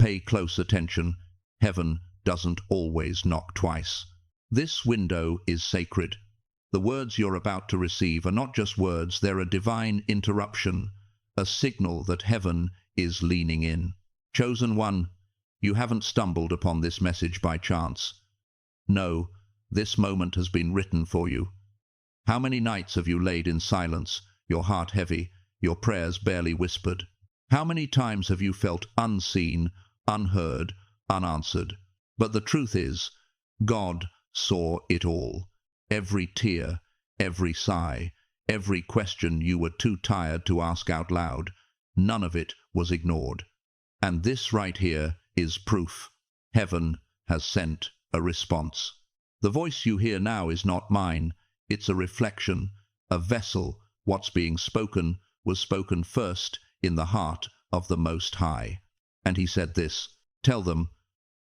pay close attention. Heaven doesn't always knock twice. This window is sacred. The words you're about to receive are not just words, they're a divine interruption, a signal that heaven is leaning in. Chosen one, you haven't stumbled upon this message by chance. No, this moment has been written for you. How many nights have you laid in silence, your heart heavy, your prayers barely whispered? How many times have you felt unseen, unheard, unanswered? But the truth is, God saw it all. Every tear, every sigh, every question you were too tired to ask out loud, none of it was ignored. And this right here is proof. Heaven has sent a response. The voice you hear now is not mine. It's a reflection, a vessel. What's being spoken was spoken first in the heart of the Most High. And he said this, "Tell them,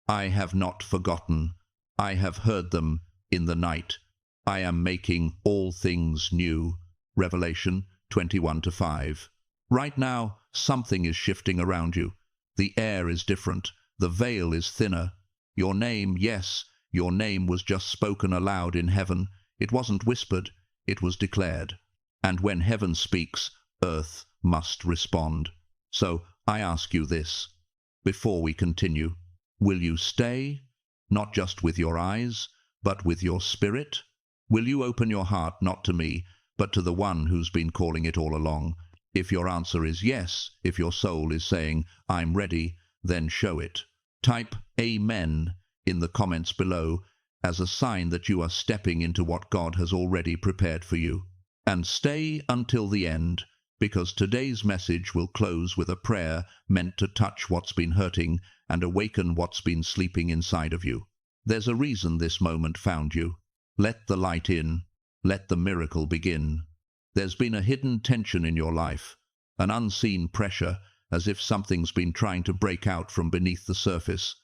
I have not forgotten. I have heard them in the night. I am making all things new." Revelation 21:5. Right now, something is shifting around you. The air is different. The veil is thinner. Your name, yes, your name was just spoken aloud in heaven. It wasn't whispered, it was declared. And when heaven speaks, earth must respond. So I ask you this, before we continue, will you stay, not just with your eyes, but with your spirit? Will you open your heart not to me, but to the one who's been calling it all along? If your answer is yes, if your soul is saying, I'm ready, then show it. Type Amen in the comments below as a sign that you are stepping into what God has already prepared for you. And stay until the end, because today's message will close with a prayer meant to touch what's been hurting and awaken what's been sleeping inside of you. There's a reason this moment found you. Let the light in. Let the miracle begin. There's been a hidden tension in your life, an unseen pressure, as if something's been trying to break out from beneath the surface.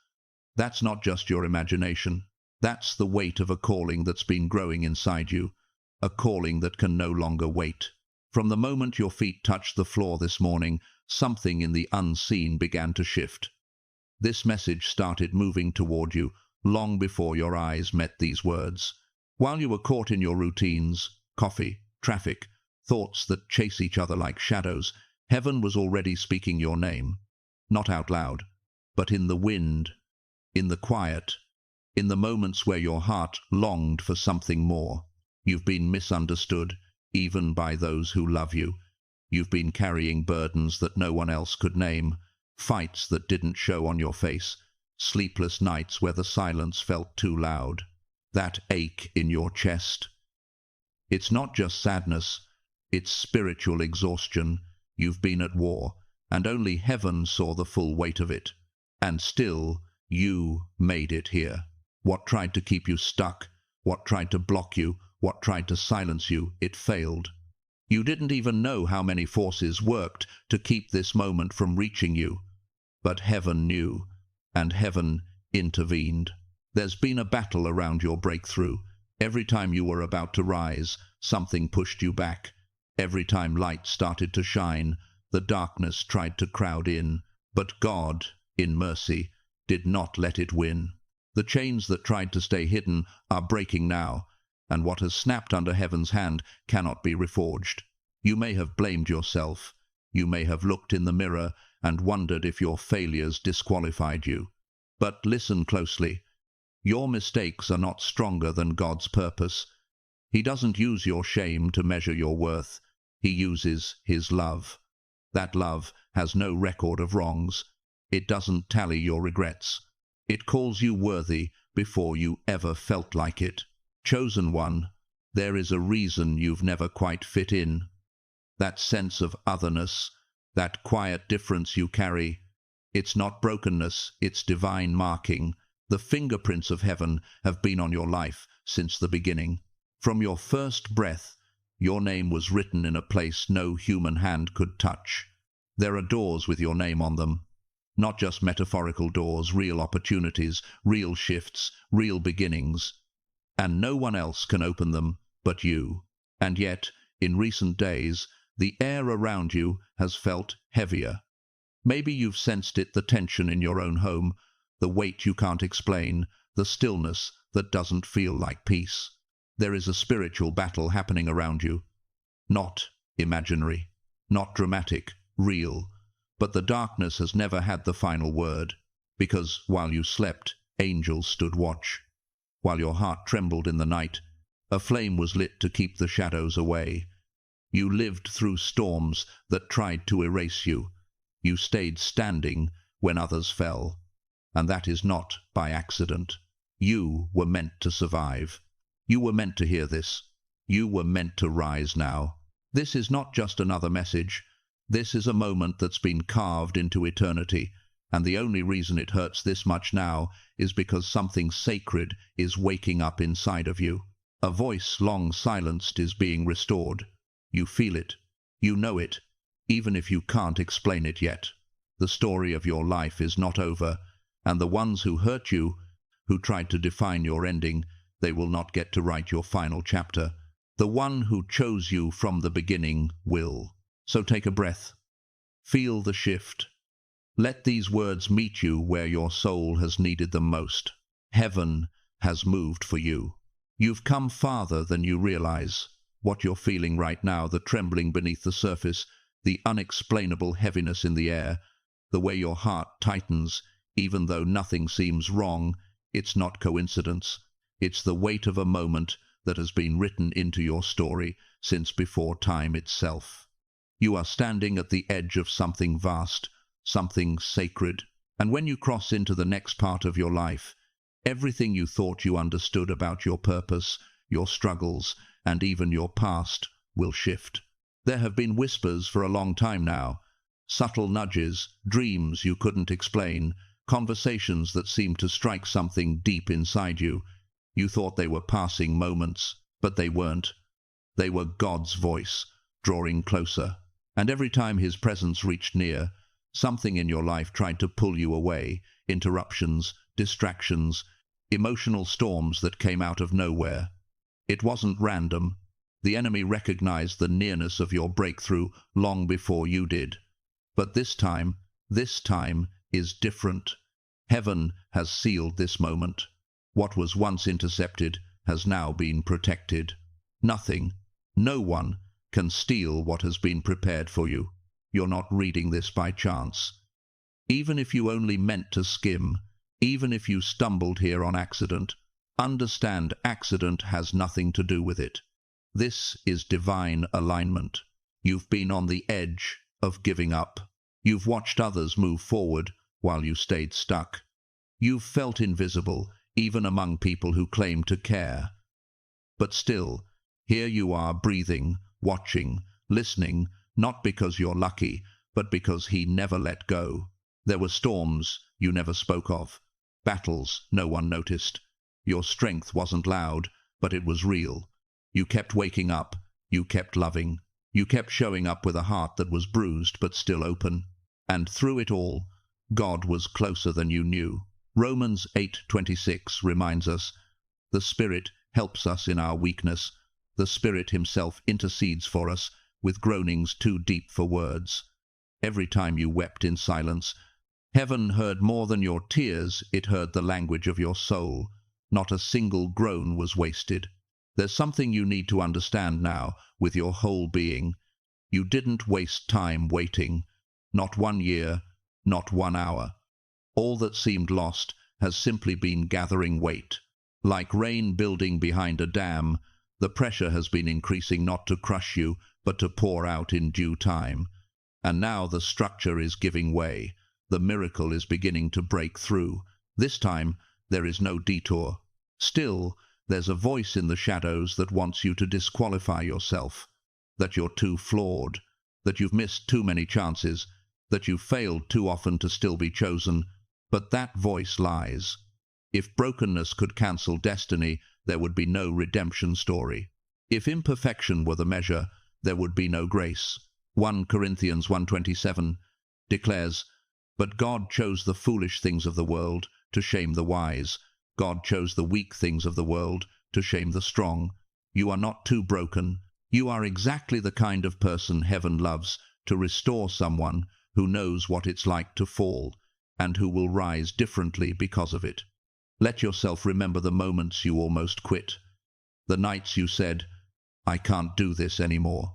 That's not just your imagination. That's the weight of a calling that's been growing inside you, a calling that can no longer wait. From the moment your feet touched the floor this morning, something in the unseen began to shift. This message started moving toward you long before your eyes met these words. While you were caught in your routines, coffee, traffic, thoughts that chase each other like shadows, heaven was already speaking your name, not out loud, but in the wind, in the quiet, in the moments where your heart longed for something more. You've been misunderstood, even by those who love you. You've been carrying burdens that no one else could name, fights that didn't show on your face, sleepless nights where the silence felt too loud. That ache in your chest. It's not just sadness, it's spiritual exhaustion. You've been at war, and only heaven saw the full weight of it. And still, you made it here. What tried to keep you stuck, what tried to block you, what tried to silence you, it failed. You didn't even know how many forces worked to keep this moment from reaching you. But heaven knew, and heaven intervened. There's been a battle around your breakthrough. Every time you were about to rise, something pushed you back. Every time light started to shine, the darkness tried to crowd in. But God, in mercy, did not let it win. The chains that tried to stay hidden are breaking now, and what has snapped under heaven's hand cannot be reforged. You may have blamed yourself. You may have looked in the mirror and wondered if your failures disqualified you. But listen closely. Your mistakes are not stronger than God's purpose. He doesn't use your shame to measure your worth. He uses His love. That love has no record of wrongs. It doesn't tally your regrets. It calls you worthy before you ever felt like it. Chosen one, there is a reason you've never quite fit in. That sense of otherness, that quiet difference you carry, it's not brokenness, it's divine marking. The fingerprints of heaven have been on your life since the beginning. From your first breath, your name was written in a place no human hand could touch. There are doors with your name on them. Not just metaphorical doors, real opportunities, real shifts, real beginnings. And no one else can open them but you. And yet, in recent days, the air around you has felt heavier. Maybe you've sensed it, the tension in your own home, the weight you can't explain, the stillness that doesn't feel like peace. There is a spiritual battle happening around you. Not imaginary, not dramatic, real. But the darkness has never had the final word, because while you slept, angels stood watch. While your heart trembled in the night, a flame was lit to keep the shadows away. You lived through storms that tried to erase you. You stayed standing when others fell. And that is not by accident. You were meant to survive. You were meant to hear this. You were meant to rise now. This is not just another message. This is a moment that's been carved into eternity, and the only reason it hurts this much now is because something sacred is waking up inside of you. A voice long silenced is being restored. You feel it. You know it, even if you can't explain it yet. The story of your life is not over, and the ones who hurt you, who tried to define your ending, they will not get to write your final chapter. The one who chose you from the beginning will. So take a breath. Feel the shift. Let these words meet you where your soul has needed them most. Heaven has moved for you. You've come farther than you realize. What you're feeling right now, the trembling beneath the surface, the unexplainable heaviness in the air, the way your heart tightens, even though nothing seems wrong, it's not coincidence. It's the weight of a moment that has been written into your story since before time itself. You are standing at the edge of something vast, something sacred, and when you cross into the next part of your life, everything you thought you understood about your purpose, your struggles, and even your past will shift. There have been whispers for a long time now, subtle nudges, dreams you couldn't explain, conversations that seemed to strike something deep inside you. You thought they were passing moments, but they weren't. They were God's voice, drawing closer. And every time his presence reached near, something in your life tried to pull you away. Interruptions, distractions, emotional storms that came out of nowhere. It wasn't random. The enemy recognized the nearness of your breakthrough long before you did. But this time is different. Heaven has sealed this moment. What was once intercepted has now been protected. Nothing, no one, can steal what has been prepared for you. You're not reading this by chance. Even if you only meant to skim, even if you stumbled here on accident, understand accident has nothing to do with it. This is divine alignment. You've been on the edge of giving up. You've watched others move forward while you stayed stuck. You've felt invisible, even among people who claim to care. But still, here you are breathing, watching, listening, not because you're lucky, but because he never let go. There were storms you never spoke of, battles no one noticed. Your strength wasn't loud, but it was real. You kept waking up, you kept loving, you kept showing up with a heart that was bruised but still open. And through it all, God was closer than you knew. Romans 8:26 reminds us, the Spirit helps us in our weakness. The Spirit himself intercedes for us with groanings too deep for words. Every time you wept in silence, heaven heard more than your tears, it heard the language of your soul. Not a single groan was wasted. There's something you need to understand now with your whole being. You didn't waste time waiting. Not 1 year, not 1 hour. All that seemed lost has simply been gathering weight. Like rain building behind a dam, the pressure has been increasing not to crush you, but to pour out in due time. And now the structure is giving way. The miracle is beginning to break through. This time, there is no detour. Still, there's a voice in the shadows that wants you to disqualify yourself, that you're too flawed, that you've missed too many chances, that you've failed too often to still be chosen. But that voice lies. If brokenness could cancel destiny, there would be no redemption story. If imperfection were the measure, there would be no grace. 1 Corinthians 1:27 declares, "But God chose the foolish things of the world to shame the wise. God chose the weak things of the world to shame the strong." You are not too broken. You are exactly the kind of person heaven loves to restore, someone who knows what it's like to fall, and who will rise differently because of it. Let yourself remember the moments you almost quit, the nights you said, "I can't do this anymore."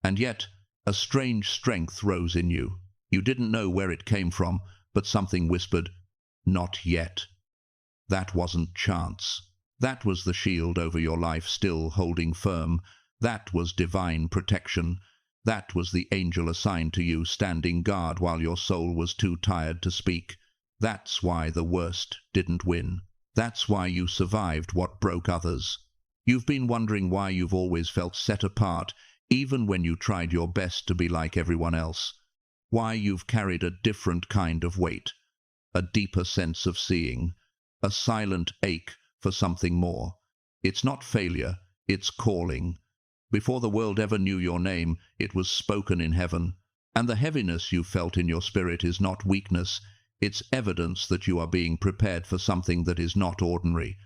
And yet, a strange strength rose in you. You didn't know where it came from, but something whispered, "Not yet." That wasn't chance. That was the shield over your life still holding firm. That was divine protection. That was the angel assigned to you standing guard while your soul was too tired to speak. That's why the worst didn't win. That's why you survived what broke others. You've been wondering why you've always felt set apart, even when you tried your best to be like everyone else. Why you've carried a different kind of weight, a deeper sense of seeing, a silent ache for something more. It's not failure, it's calling. Before the world ever knew your name, it was spoken in heaven. And the heaviness you felt in your spirit is not weakness, it's evidence that you are being prepared for something that is not ordinary.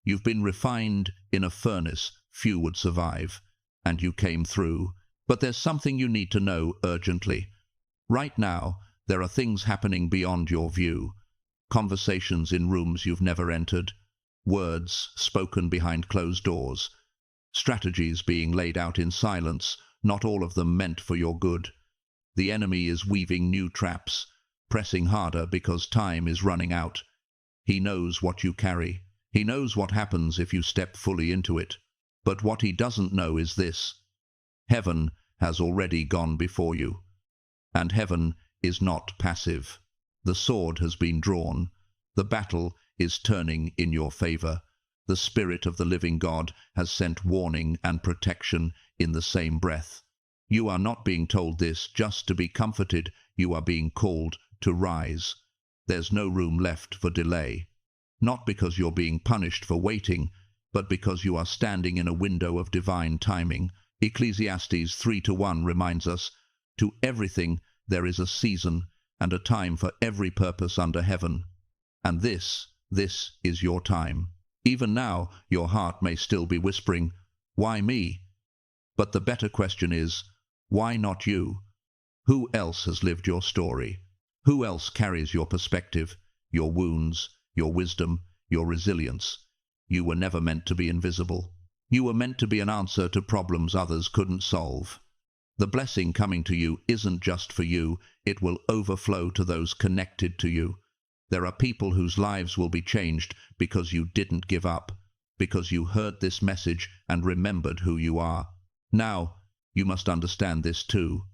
You've been refined in a furnace few would survive, and you came through. But there's something you need to know urgently. Right now, there are things happening beyond your view. Conversations in rooms you've never entered, words spoken behind closed doors, strategies being laid out in silence, not all of them meant for your good. The enemy is weaving new traps, pressing harder because time is running out. He knows what you carry. He knows what happens if you step fully into it. But what he doesn't know is this: heaven has already gone before you. And heaven is not passive. The sword has been drawn. The battle is turning in your favor. The Spirit of the living God has sent warning and protection in the same breath. You are not being told this just to be comforted. You are being called to rise. There's no room left for delay. Not because you're being punished for waiting, but because you are standing in a window of divine timing. Ecclesiastes 3:1 reminds us, "To everything there is a season and a time for every purpose under heaven." And this is your time. Even now, your heart may still be whispering, "Why me?" But the better question is, why not you? Who else has lived your story? Who else carries your perspective, your wounds, your wisdom, your resilience? You were never meant to be invisible. You were meant to be an answer to problems others couldn't solve. The blessing coming to you isn't just for you, it will overflow to those connected to you. There are people whose lives will be changed because you didn't give up, because you heard this message and remembered who you are. Now, you must understand this too.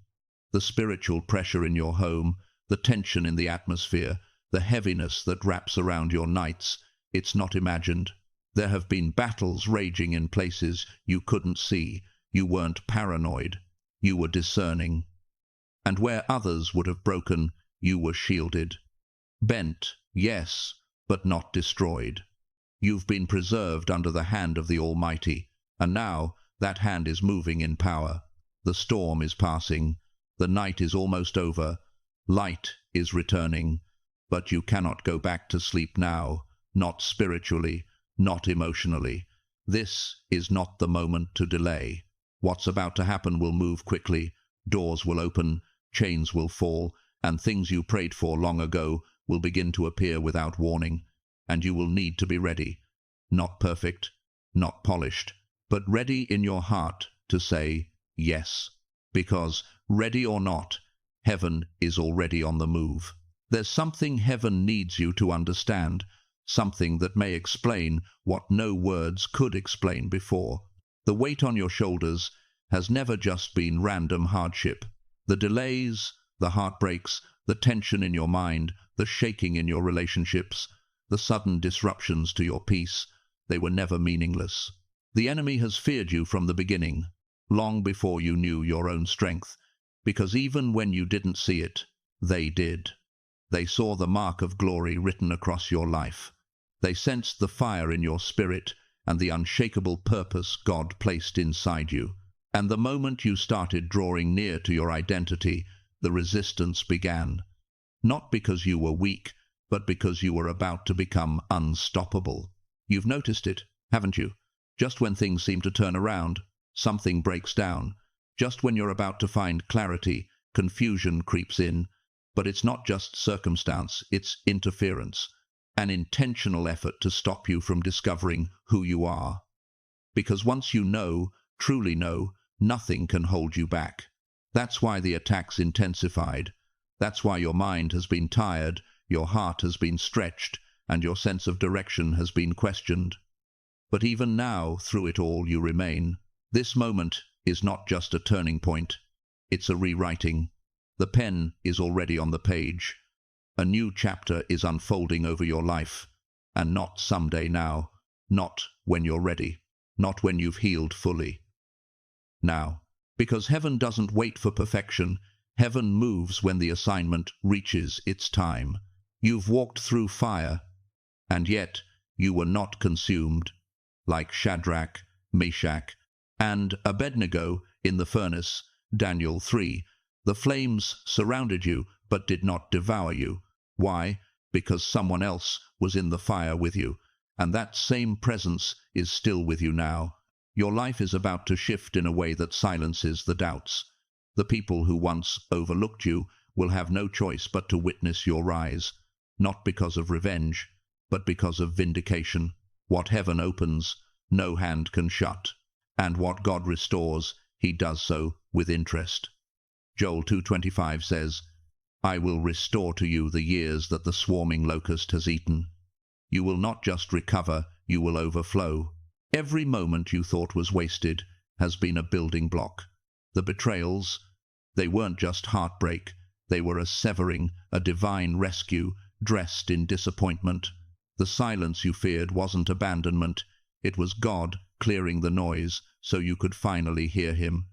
The spiritual pressure in your home, the tension in the atmosphere, the heaviness that wraps around your nights, it's not imagined. There have been battles raging in places you couldn't see. You weren't paranoid. You were discerning. And where others would have broken, you were shielded. Bent, yes, but not destroyed. You've been preserved under the hand of the Almighty, and now that hand is moving in power. The storm is passing. The night is almost over. Light is returning. But you cannot go back to sleep now, not spiritually, not emotionally. This is not the moment to delay. What's about to happen will move quickly. Doors will open, chains will fall, and things you prayed for long ago will begin to appear without warning. And you will need to be ready. Not perfect, not polished, but ready in your heart to say yes. Because, ready or not, heaven is already on the move. There's something heaven needs you to understand, something that may explain what no words could explain before. The weight on your shoulders has never just been random hardship. The delays, the heartbreaks, the tension in your mind, the shaking in your relationships, the sudden disruptions to your peace, they were never meaningless. The enemy has feared you from the beginning, long before you knew your own strength, because even when you didn't see it, they did. They saw the mark of glory written across your life. They sensed the fire in your spirit and the unshakable purpose God placed inside you. And the moment you started drawing near to your identity, the resistance began. Not because you were weak, but because you were about to become unstoppable. You've noticed it, haven't you? Just when things seem to turn around, something breaks down. Just when you're about to find clarity, confusion creeps in. But it's not just circumstance, it's interference, an intentional effort to stop you from discovering who you are. Because once you know, truly know, nothing can hold you back. That's why the attack's intensified. That's why your mind has been tired, your heart has been stretched, and your sense of direction has been questioned. But even now, through it all, you remain. This moment is not just a turning point, it's a rewriting. The pen is already on the page. A new chapter is unfolding over your life, and not someday now, not when you're ready, not when you've healed fully. Now, because heaven doesn't wait for perfection, heaven moves when the assignment reaches its time. You've walked through fire, and yet you were not consumed, like Shadrach, Meshach, and Abednego in the furnace, Daniel 3. The flames surrounded you, but did not devour you. Why? Because someone else was in the fire with you, and that same presence is still with you now. Your life is about to shift in a way that silences the doubts. The people who once overlooked you will have no choice but to witness your rise, not because of revenge, but because of vindication. What heaven opens, no hand can shut, and what God restores, he does so with interest. Joel 2:25 says, I will restore to you the years that the swarming locust has eaten. You will not just recover, you will overflow. Every moment you thought was wasted has been a building block. The betrayals, they weren't just heartbreak, they were a severing, a divine rescue, dressed in disappointment. The silence you feared wasn't abandonment, it was God clearing the noise so you could finally hear him.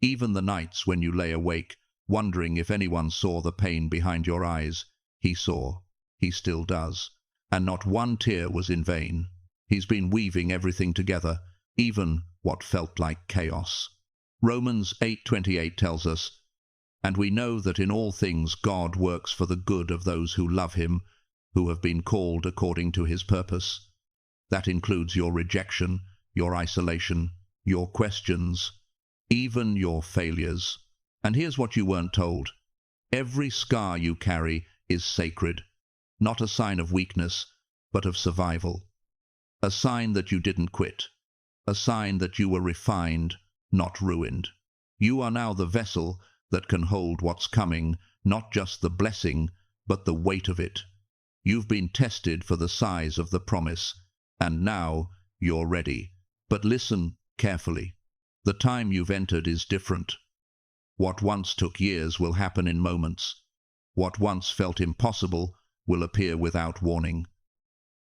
Even the nights when you lay awake, wondering if anyone saw the pain behind your eyes, he saw, he still does, and not one tear was in vain. He's been weaving everything together, even what felt like chaos. Romans 8:28 tells us, and we know that in all things God works for the good of those who love him, who have been called according to his purpose. That includes your rejection, your isolation, your questions, even your failures. And here's what you weren't told. Every scar you carry is sacred, not a sign of weakness, but of survival. A sign that you didn't quit, a sign that you were refined, not ruined. You are now the vessel that can hold what's coming, not just the blessing, but the weight of it. You've been tested for the size of the promise, and now you're ready. But listen carefully. The time you've entered is different. What once took years will happen in moments. What once felt impossible will appear without warning.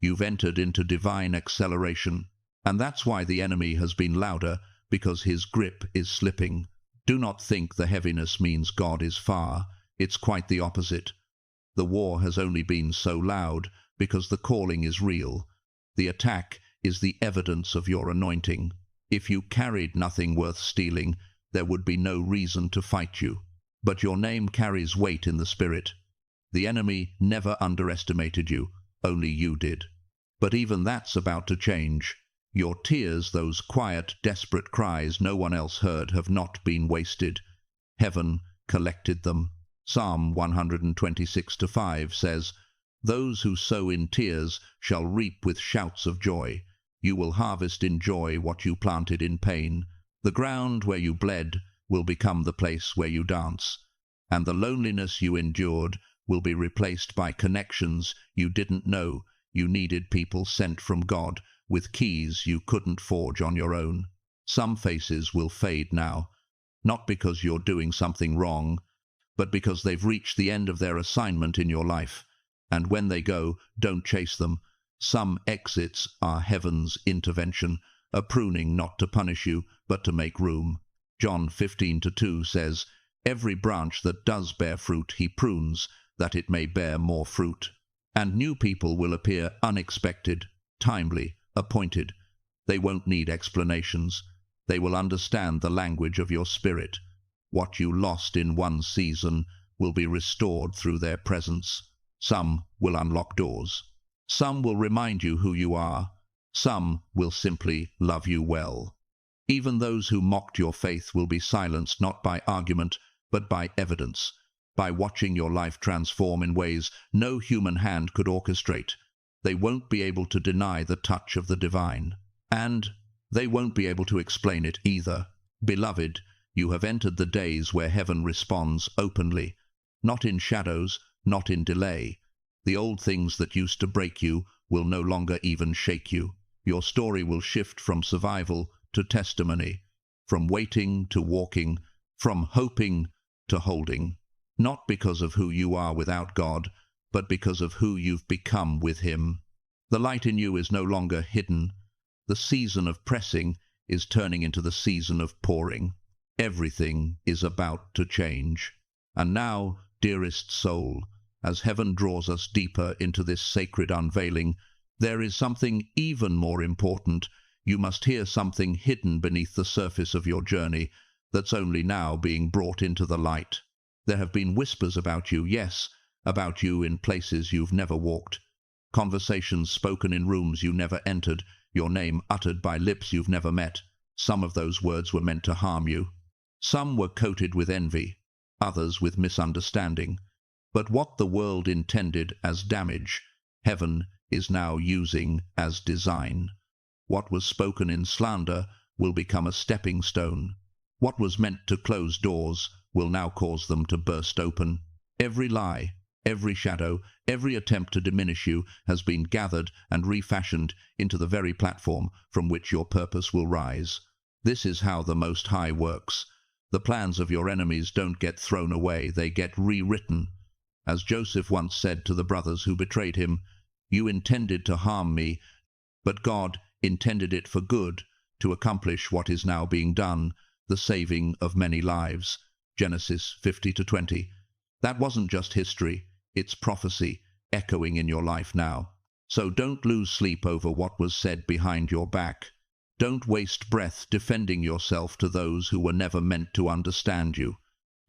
You've entered into divine acceleration, and that's why the enemy has been louder, because his grip is slipping. Do not think the heaviness means God is far. It's quite the opposite. The war has only been so loud because the calling is real. The attack is the evidence of your anointing. If you carried nothing worth stealing, there would be no reason to fight you. But your name carries weight in the spirit. The enemy never underestimated you, only you did. But even that's about to change. Your tears, those quiet, desperate cries no one else heard, have not been wasted. Heaven collected them. Psalm 126:5 says, those who sow in tears shall reap with shouts of joy. You will harvest in joy what you planted in pain. The ground where you bled will become the place where you dance, and the loneliness you endured will be replaced by connections you didn't know you needed, people sent from God with keys you couldn't forge on your own. Some faces will fade now, not because you're doing something wrong, but because they've reached the end of their assignment in your life. And when they go, don't chase them. Some exits are heaven's intervention, a pruning not to punish you, but to make room. John 15:2 says, every branch that does bear fruit he prunes, that it may bear more fruit. And new people will appear unexpected, timely, appointed. They won't need explanations. They will understand the language of your spirit. What you lost in one season will be restored through their presence. Some will unlock doors. Some will remind you who you are. Some will simply love you well. Even those who mocked your faith will be silenced not by argument, but by evidence. by watching your life transform in ways no human hand could orchestrate. They won't be able to deny the touch of the divine. And they won't be able to explain it either. Beloved, you have entered the days where heaven responds openly, not in shadows, not in delay. The old things that used to break you will no longer even shake you. Your story will shift from survival to testimony, from waiting to walking, from hoping to holding. Not because of who you are without God, but because of who you've become with Him. The light in you is no longer hidden. The season of pressing is turning into the season of pouring. Everything is about to change. And now, dearest soul, as heaven draws us deeper into this sacred unveiling, there is something even more important. You must hear something hidden beneath the surface of your journey that's only now being brought into the light. There have been whispers about you, yes, about you in places you've never walked. Conversations spoken in rooms you never entered, your name uttered by lips you've never met. Some of those words were meant to harm you. Some were coated with envy, others with misunderstanding. But what the world intended as damage, heaven is now using as design. What was spoken in slander will become a stepping stone. What was meant to close doors will now cause them to burst open. Every lie, every shadow, every attempt to diminish you has been gathered and refashioned into the very platform from which your purpose will rise. This is how the Most High works. The plans of your enemies don't get thrown away, they get rewritten. As Joseph once said to the brothers who betrayed him, "You intended to harm me, but God intended it for good, to accomplish what is now being done, the saving of many lives." Genesis 50-20. That wasn't just history, it's prophecy, echoing in your life now. So don't lose sleep over what was said behind your back. Don't waste breath defending yourself to those who were never meant to understand you.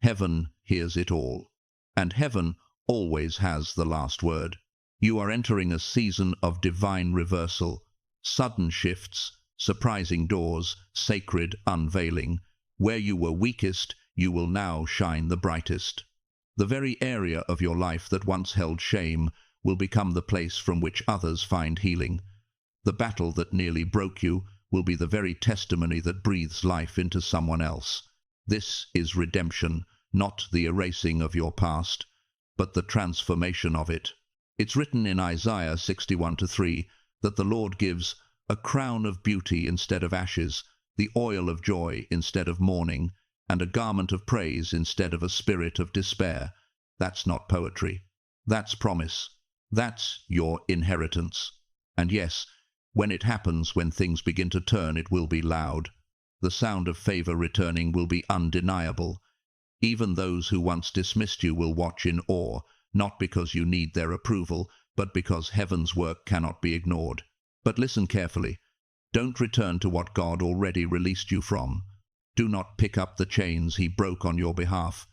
Heaven hears it all. And heaven always has the last word. You are entering a season of divine reversal, sudden shifts, surprising doors, sacred unveiling. Where you were weakest, you will now shine the brightest. The very area of your life that once held shame will become the place from which others find healing. The battle that nearly broke you will be the very testimony that breathes life into someone else. This is redemption, not the erasing of your past, but the transformation of it. It's written in Isaiah 61:3 that the Lord gives a crown of beauty instead of ashes, the oil of joy instead of mourning, and a garment of praise instead of a spirit of despair. That's not poetry. That's promise. That's your inheritance. And yes, when it happens, when things begin to turn, it will be loud. The sound of favor returning will be undeniable. Even those who once dismissed you will watch in awe, not because you need their approval, but because heaven's work cannot be ignored. But listen carefully. Don't return to what God already released you from. Do not pick up the chains He broke on your behalf.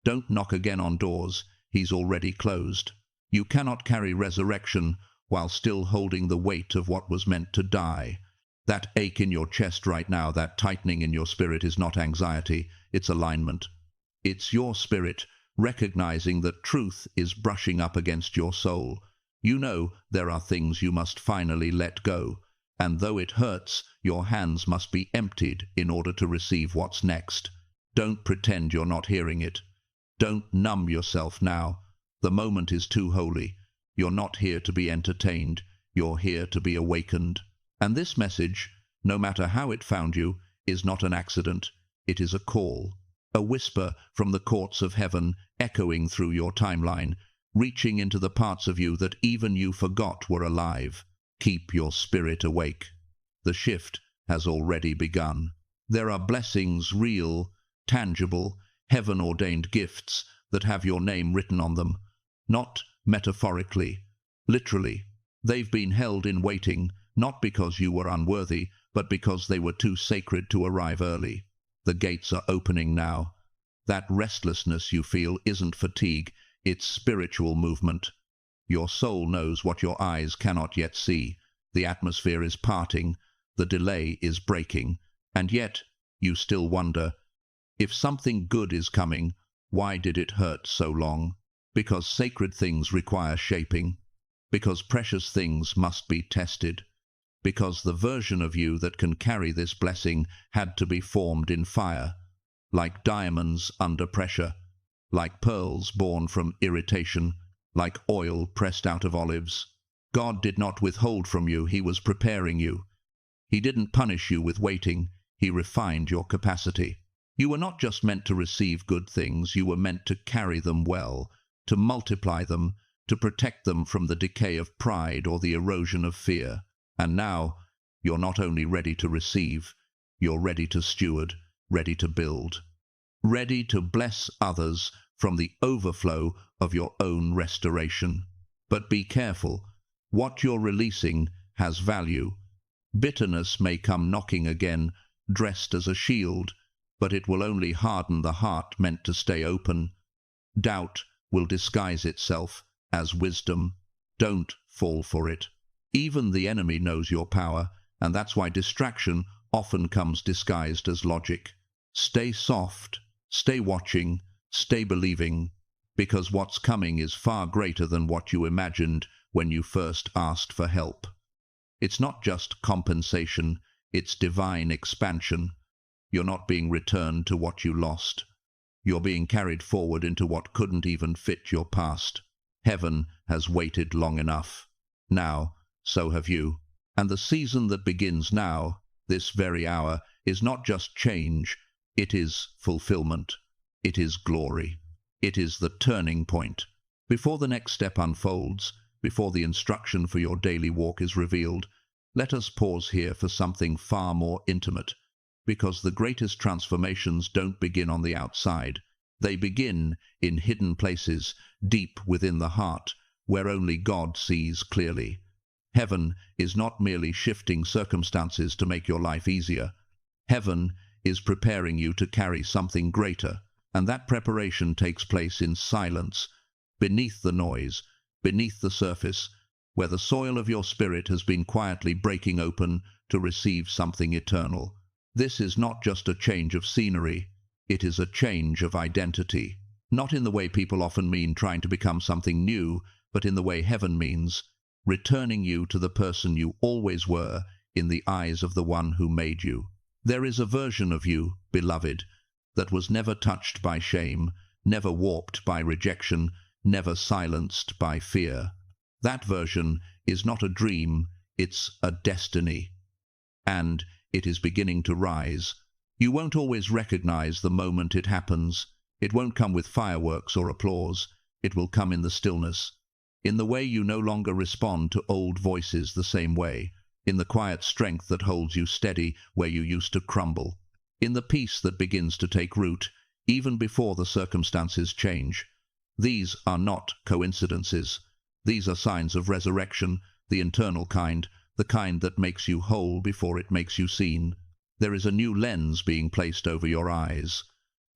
Don't knock again on doors He's already closed. You cannot carry resurrection while still holding the weight of what was meant to die. That ache in your chest right now, that tightening in your spirit is not anxiety, it's alignment. It's your spirit recognizing that truth is brushing up against your soul. You know there are things you must finally let go, and though it hurts, your hands must be emptied in order to receive what's next. Don't pretend you're not hearing it. Don't numb yourself now. The moment is too holy. You're not here to be entertained. You're here to be awakened. And this message, no matter how it found you, is not an accident. It is a call, a whisper from the courts of heaven echoing through your timeline, reaching into the parts of you that even you forgot were alive. Keep your spirit awake. The shift has already begun. There are blessings, real, tangible, heaven-ordained gifts that have your name written on them. Not metaphorically, literally. They've been held in waiting, not because you were unworthy, but because they were too sacred to arrive early. The gates are opening now. That restlessness you feel isn't fatigue, it's spiritual movement. Your soul knows what your eyes cannot yet see. The atmosphere is parting, the delay is breaking, and yet you still wonder, if something good is coming, Why did it hurt so long? Because sacred things require shaping. Because precious things must be tested. Because the version of you that can carry this blessing had to be formed in fire, like diamonds under pressure, like pearls born from irritation, like oil pressed out of olives. God did not withhold from you, He was preparing you. He didn't punish you with waiting, He refined your capacity. You were not just meant to receive good things, you were meant to carry them well, to multiply them, to protect them from the decay of pride or the erosion of fear. And now, you're not only ready to receive, you're ready to steward, ready to build, ready to bless others from the overflow of your own restoration. But be careful, what you're releasing has value. Bitterness may come knocking again, dressed as a shield, but it will only harden the heart meant to stay open. Doubt will disguise itself as wisdom. Don't fall for it. Even the enemy knows your power, and that's why distraction often comes disguised as logic. Stay soft, stay watching, stay believing, because what's coming is far greater than what you imagined when you first asked for help. It's not just compensation, it's divine expansion. You're not being returned to what you lost. You're being carried forward into what couldn't even fit your past. Heaven has waited long enough. Now, so have you. And the season that begins now, this very hour, is not just change, it is fulfillment. It is glory. It is the turning point. Before the next step unfolds, before the instruction for your daily walk is revealed, let us pause here for something far more intimate, because the greatest transformations don't begin on the outside. They begin in hidden places, deep within the heart, where only God sees clearly. Heaven is not merely shifting circumstances to make your life easier. Heaven is preparing you to carry something greater, and that preparation takes place in silence, beneath the noise, beneath the surface, where the soil of your spirit has been quietly breaking open to receive something eternal. This is not just a change of scenery, it is a change of identity. Not in the way people often mean trying to become something new, but in the way heaven means, returning you to the person you always were in the eyes of the one who made you. There is a version of you, beloved, that was never touched by shame, never warped by rejection, never silenced by fear. That version is not a dream, it's a destiny. And it is beginning to rise. You won't always recognize the moment it happens. It won't come with fireworks or applause. It will come in the stillness, in the way you no longer respond to old voices the same way, in the quiet strength that holds you steady where you used to crumble, in the peace that begins to take root, even before the circumstances change. These are not coincidences. These are signs of resurrection, the internal kind, the kind that makes you whole before it makes you seen. There is a new lens being placed over your eyes,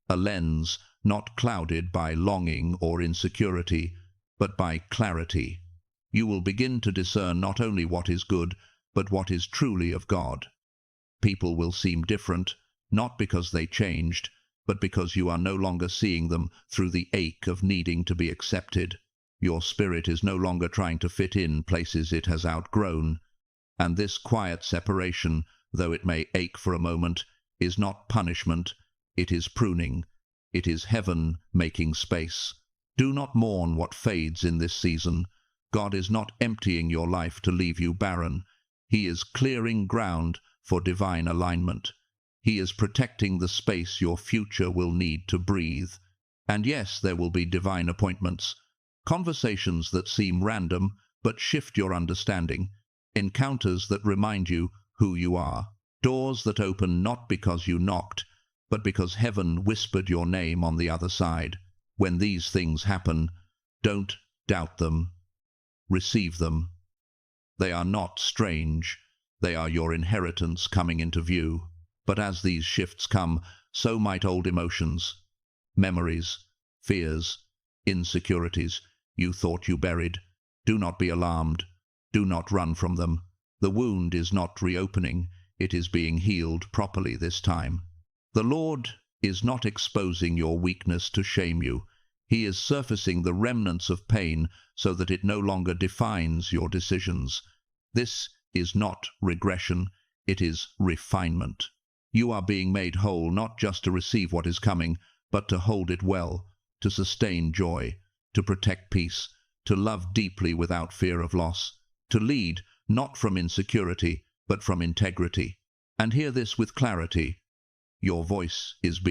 a lens not clouded by longing or insecurity, but by clarity. You will begin to discern not only what is good, but what is truly of God. People will seem different, not because they changed, but because you are no longer seeing them through the ache of needing to be accepted. Your spirit is no longer trying to fit in places it has outgrown. And this quiet separation, though it may ache for a moment, is not punishment, it is pruning. It is heaven making space. Do not mourn what fades in this season. God is not emptying your life to leave you barren. He is clearing ground for divine alignment. He is protecting the space your future will need to breathe. And yes, there will be divine appointments, conversations that seem random but shift your understanding, encounters that remind you who you are, doors that open not because you knocked, but because heaven whispered your name on the other side. When these things happen, don't doubt them. Receive them. They are not strange. They are your inheritance coming into view. But as these shifts come, so might old emotions, memories, fears, insecurities you thought you buried. Do not be alarmed. Do not run from them. The wound is not reopening. It is being healed properly this time. The Lord is not exposing your weakness to shame you. He is surfacing the remnants of pain so that it no longer defines your decisions. This is not regression, it is refinement. You are being made whole not just to receive what is coming, but to hold it well, to sustain joy, to protect peace, to love deeply without fear of loss, to lead not from insecurity, but from integrity. And hear this with clarity: your voice is being